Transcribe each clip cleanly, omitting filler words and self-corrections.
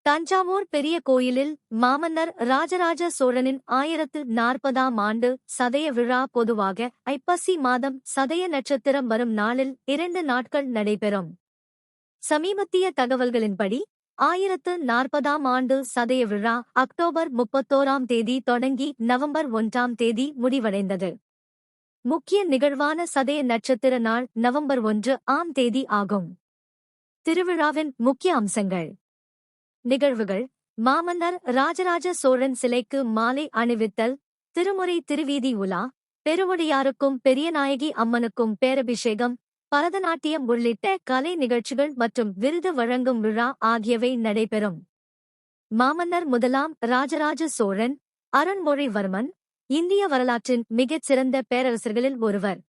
தஞ்சாவூர் பெரிய கோயிலில் மாமன்னர் ராஜராஜ சோழனின் 1040ஆம் ஆண்டு சதய விழா பொதுவாக ஐப்பசி மாதம் சதய நட்சத்திரம் வரும் நாளில் 2 நாட்கள் நடைபெறும். சமீபத்திய தகவல்களின்படி 1040ஆம் ஆண்டு சதய விழா அக்டோபர் 31ஆம் தேதி தொடங்கி நவம்பர் 1ஆம் தேதி முடிவடைந்தது. முக்கிய நிகழ்வான சதய நட்சத்திர நாள் நவம்பர் 1ஆம் தேதி ஆகும். திருவிழாவின் முக்கிய அம்சங்கள். நிகழ்வுகள்: மாமன்னர் ராஜராஜ சோழன் சிலைக்கு மாலை அணிவித்தல், திருமுறை திருவீதி உலா, பெருவுடையாருக்கும் பெரியநாயகி அம்மனுக்கும் பேரபிஷேகம், பரதநாட்டியம் உள்ளிட்ட கலை நிகழ்ச்சிகள் மற்றும் விருது வழங்கும் விழா ஆகியவை நடைபெறும். மாமன்னர் முதலாம் ராஜராஜ சோழன் அருண்மொழிவர்மன் இந்திய வரலாற்றின் மிகச் சிறந்த பேரரசர்களில் ஒருவர்.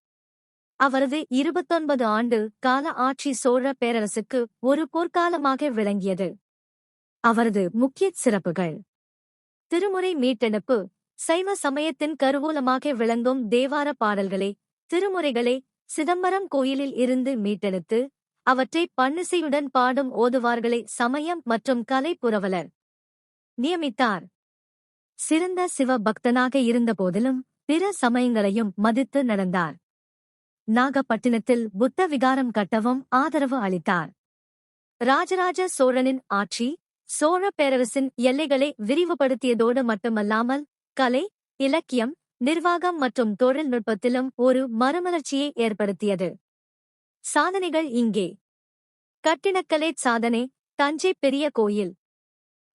அவரது 29 ஆண்டு கால ஆட்சி சோழ பேரரசுக்கு ஒரு போர்க்காலமாக விளங்கியது. அவரது முக்கிய சிறப்புகள்: திருமுறை மீட்டெடுப்பு. சைவ சமயத்தின் கருவூலமாக விளங்கும் தேவார பாடல்களை, திருமுறைகளை சிதம்பரம் கோயிலில் இருந்து மீட்டெடுத்து அவற்றை பன்னிசையுடன் பாடும் ஓதுவார்களை சமயம் மற்றும் கலை புரவலர் நியமித்தார். சிறந்த சிவ பக்தனாக இருந்தபோதிலும் பிற சமயங்களையும் மதித்து நடந்தார். நாகப்பட்டினத்தில் புத்த விகாரம் கட்டவும் ஆதரவு அளித்தார். ராஜராஜ சோழனின் ஆட்சி சோழ பேரரசின் எல்லைகளை விரிவுபடுத்தியதோடு மட்டுமல்லாமல் கலை, இலக்கியம், நிர்வாகம் மற்றும் தொழில்நுட்பத்திலும் ஒரு மறுமலர்ச்சியை ஏற்படுத்தியது. சாதனைகள் இங்கே. கட்டிடக்கலை சாதனை. தஞ்சை பெரிய கோயில்.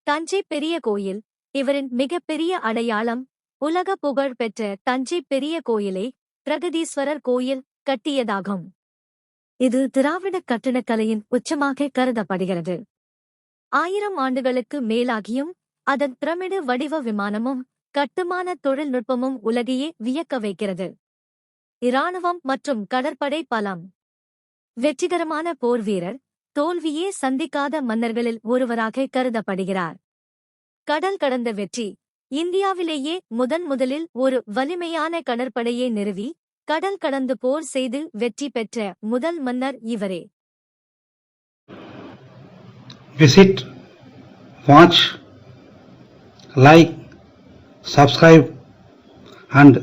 தஞ்சை பெரிய கோயில் இவரின் மிகப்பெரிய அடையாளம். உலக புகழ் பெற்ற தஞ்சை பெரிய கோயிலை பிரகதீஸ்வரர் கோயில் கட்டியதாகும். இது திராவிட கட்டிடக்கலையின் உச்சமாக கருதப்படுகிறது. 1000 ஆண்டுகளுக்கு மேலாகியும் அதன் பிரமிடு வடிவ விமானமும் கட்டுமான தொழில்நுட்பமும் உலகையே வியக்க வைக்கிறது. இராணுவம் மற்றும் கடற்படை பலம். வெற்றிகரமான போர் வீரர், தோல்வியே சந்திக்காத மன்னர்களில் ஒருவராக கருதப்படுகிறார். கடல் கடந்த வெற்றி. இந்தியாவிலேயே முதலில் ஒரு வலிமையான கடற்படையை நிறுவி கடல் கடந்து போர் செய்து வெற்றி பெற்ற முதல் மன்னர் இவரே. Visit, watch, like, subscribe and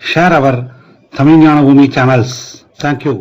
share our Tamil Jnana Bhoomi channels. Thank you.